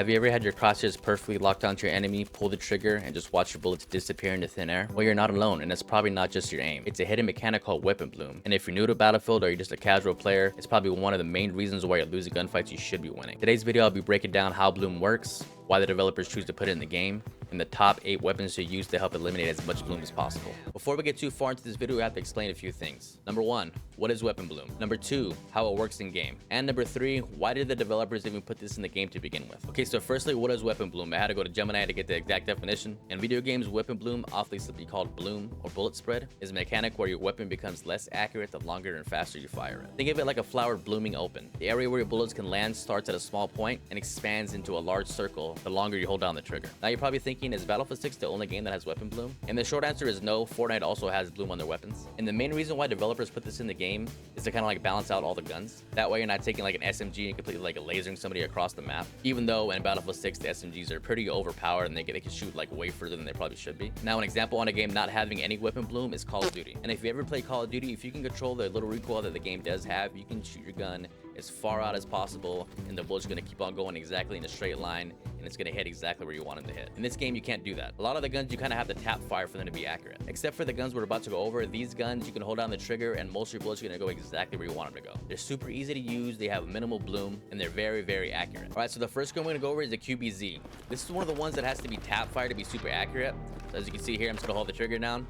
Have you ever had your crosshairs perfectly locked onto your enemy, pull the trigger, and just watch your bullets disappear into thin air? Well, you're not alone, and it's probably not just your aim. It's a hidden mechanic called weapon bloom. And if you're new to Battlefield or you're just a casual player, it's probably one of the main reasons why you're losing gunfights you should be winning. Today's video, I'll be breaking down how bloom works, why the developers choose to put it in the game, and the top 8 weapons to use to help eliminate as much bloom as possible. Before we get too far into this video, we have to explain a few things. Number 1, what is weapon bloom? Number 2, how it works in game. And number 3, why did the developers even put this in the game to begin with? Okay, so firstly, what is weapon bloom? I had to go to Gemini to get the exact definition. In video games, weapon bloom, often simply called bloom or bullet spread, is a mechanic where your weapon becomes less accurate the longer and faster you fire it. Think of it like a flower blooming open. The area where your bullets can land starts at a small point and expands into a large circle the longer you hold down the trigger. Now you're probably thinking, is Battlefield 6 the only game that has weapon bloom? And the short answer is no. Fortnite also has bloom on their weapons. And the main reason why developers put this in the game is to kind of like balance out all the guns. That way you're not taking like an SMG and completely like lasering somebody across the map. Even though in Battlefield 6 the SMGs are pretty overpowered and they can shoot like way further than they probably should be. Now an example on a game not having any weapon bloom is Call of Duty. And if you ever play Call of Duty, if you can control the little recoil that the game does have, you can shoot your gun as far out as possible and the bullet's going to keep on going exactly in a straight line and it's going to hit exactly where you want them to hit. In this game, you can't do that. A lot of the guns you kind of have to tap fire for them to be accurate. Except for the guns we're about to go over, these guns you can hold down the trigger and most of your bullets are going to go exactly where you want them to go. They're super easy to use, they have minimal bloom, and they're very, very accurate. Alright, so the first gun we're going to go over is the QBZ. This is one of the ones that has to be tap fire to be super accurate. So as you can see here, I'm just going to hold the trigger down.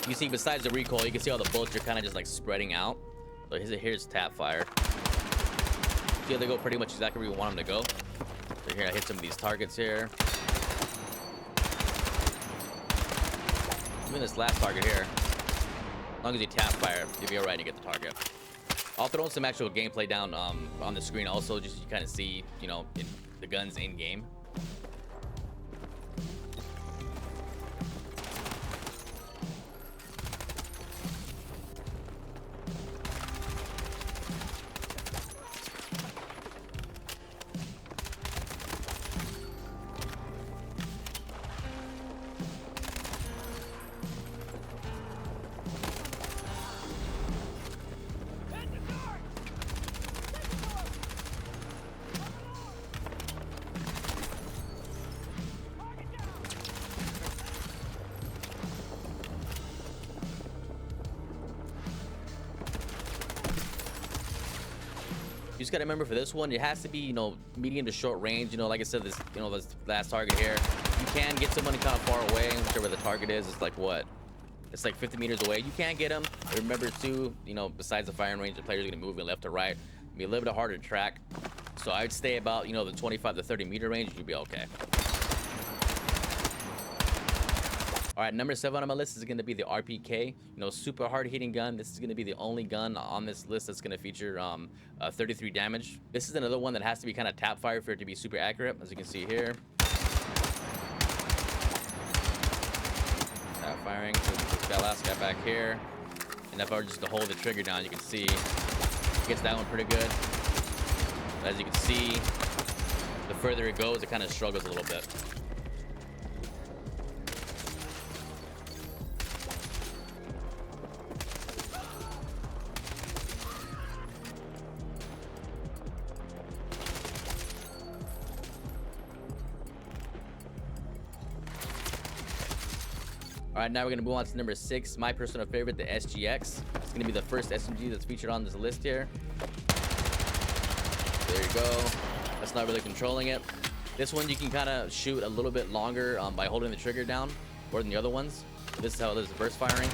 You see, besides the recoil, you can see how the bullets are kind of just like spreading out. So here's tap fire. See how they go pretty much exactly where you want them to go. So here I hit some of these targets here. Even this last target here. As long as you tap fire, you'll be alright to get the target. I'll throw in some actual gameplay down on the screen also, just so you kind of see, you know, the guns in game. You just gotta remember for this one, it has to be, you know, medium to short range. You know, like I said, this, you know, this last target here, you can get somebody kind of far away, whichever the target is. It's like what? It's like 50 meters away. You can get them. But remember too, you know, besides the firing range, the players are gonna move left to right. It'll be a little bit harder to track. So I'd stay about, you know, the 25 to 30 meter range. You'd be okay. All right, number 7 on my list is going to be the RPK. You know, super hard hitting gun. This is going to be the only gun on this list that's going to feature 33 damage. This is another one that has to be kind of tap fire for it to be super accurate, as you can see here. Tap firing. This last guy back here. And if I were just to hold the trigger down, you can see it gets that one pretty good. But as you can see, the further it goes, it kind of struggles a little bit. All right, now we're gonna move on to number 6, my personal favorite, the SGX. It's gonna be the first SMG that's featured on this list here. There you go. That's not really controlling it. This one you can kind of shoot a little bit longer by holding the trigger down more than the other ones. This is how it is burst firing.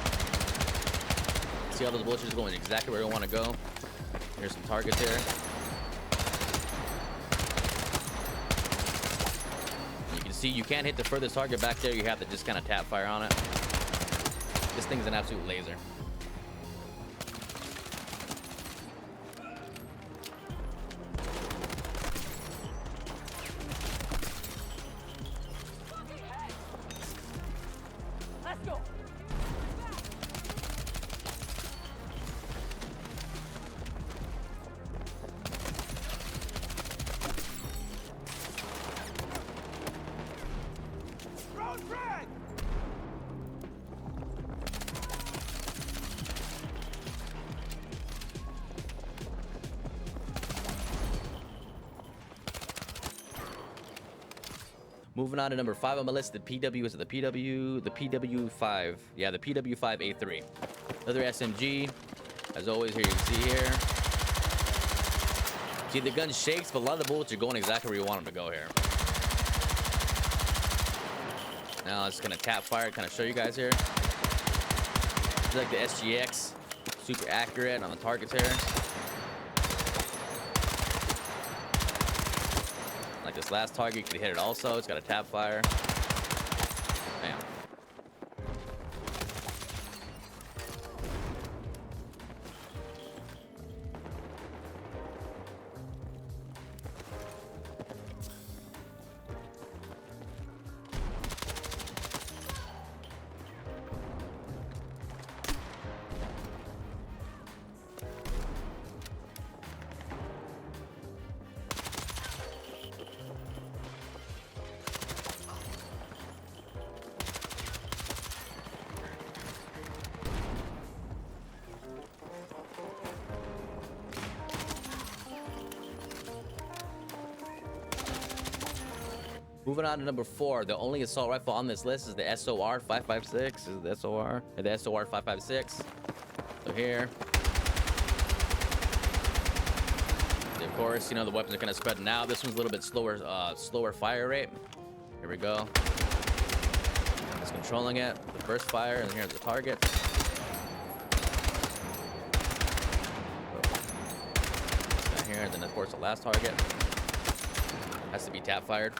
See how those bullets are just going exactly where you want to go. Here's some targets here. You can see you can't hit the furthest target back there. You have to just kind of tap fire on it. This thing's an absolute laser. Let's go. Moving on to number 5 on my list, the PW, is it the PW? The PW5. Yeah, the PW5A3. Another SMG. As always, here you can see here. See, the gun shakes, but a lot of the bullets are going exactly where you want them to go here. Now, I'm just going to tap fire, kind of show you guys here. It's like the SGX. Super accurate on the targets here. Like this last target, you could hit it also. It's got a tap fire. Bam. Moving on to number 4, the only assault rifle on this list is the SOR 556. Is it the SOR? Or the SOR 556. So here. And of course, you know, the weapons are kind of spreading out. This one's a little bit slower fire rate. Here we go. Just controlling it. The first fire, and here's the target. Down here, and then of course the last target. Has to be tap fired.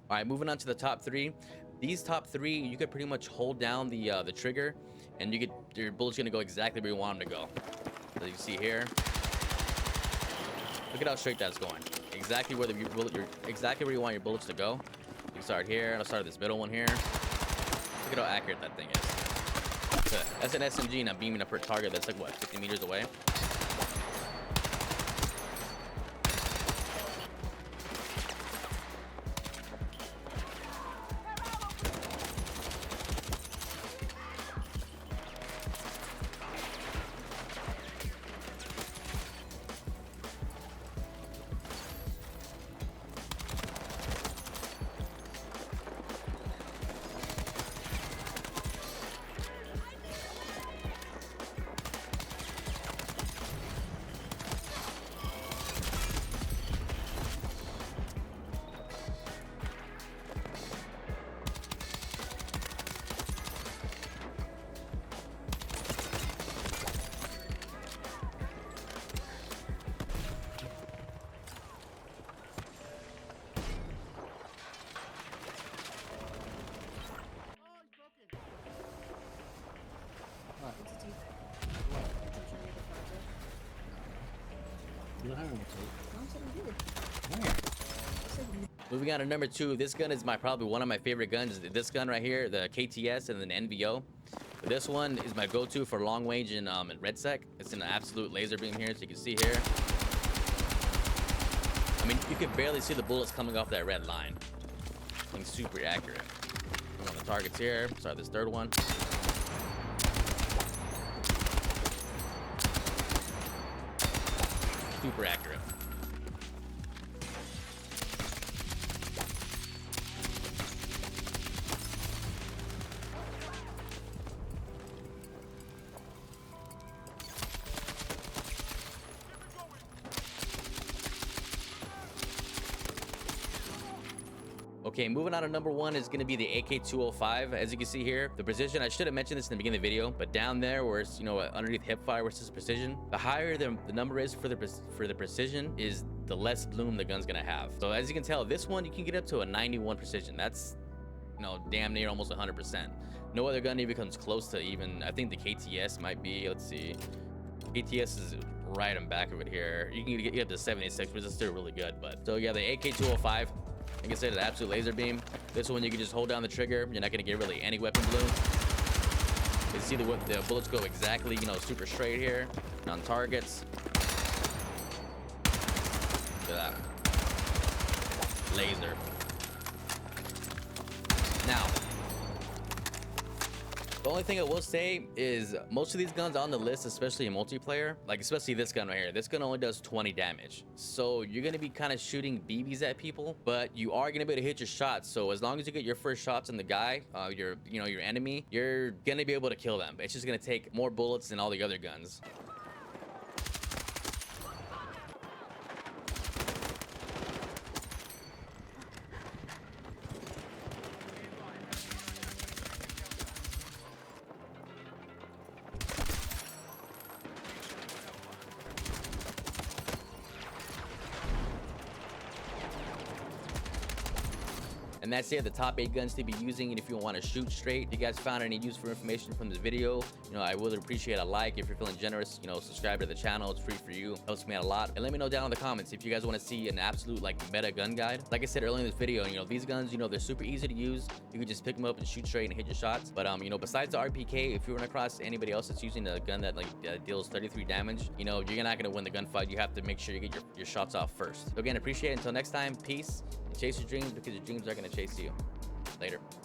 All right, moving on to the top 3. These top 3, you could pretty much hold down the trigger, and your bullet's gonna go exactly where you want them to go. As you can see here, look at how straight that's going. Exactly where exactly where you want your bullets to go. You can start here. I'll start at this middle one here. Look at how accurate that thing is. That's an SMG, and I'm beaming up per target that's like what, 50 meters away. Moving on to number 2, this gun is probably one of my favorite guns. This gun right here, the KTS and then NVO. But this one is my go-to for long range in Red Sec. It's an absolute laser beam here, so you can see here. I mean, you can barely see the bullets coming off that red line. It's super accurate. On the targets here. Sorry, this third one. Super accurate. Okay, moving on to number 1 is going to be the AK-205. As you can see here, the precision, I should have mentioned this in the beginning of the video, but down there where it's, you know, underneath hip fire versus precision, the higher the number is for the precision is the less bloom the gun's going to have. So as you can tell, this one, you can get up to a 91 precision. That's, you know, damn near almost 100%. No other gun even comes close to even, I think the KTS might be, let's see. KTS is right on back of it here. You can get up to 76, which is still really good. But so yeah, the AK-205. Like I said, an absolute laser beam. This one, you can just hold down the trigger. You're not going to get really any weapon bloom. You can see the bullets go exactly, you know, super straight here on targets. Look at that. Laser. Now, The only thing I will say is most of these guns on the list, especially in multiplayer, like especially this gun right here, this gun only does 20 damage. So you're going to be kind of shooting BBs at people, but you are going to be able to hit your shots. So as long as you get your first shots on the guy, your enemy, you're going to be able to kill them. It's just going to take more bullets than all the other guns. And that's it, the top 8 guns to be using. And if you want to shoot straight, if you guys found any useful information from this video, I would appreciate a like. If you're feeling generous, subscribe to the channel. It's free for you. Helps me out a lot. And let me know down in the comments if you guys want to see an absolute meta gun guide. Like I said earlier in this video, these guns, they're super easy to use. You can just pick them up and shoot straight and hit your shots. But besides the RPK, if you run across anybody else that's using a gun that deals 33 damage, you're not going to win the gunfight. You have to make sure you get your shots off first. So again, appreciate it. Until next time, peace. Chase your dreams, because your dreams are going to chase you. Later.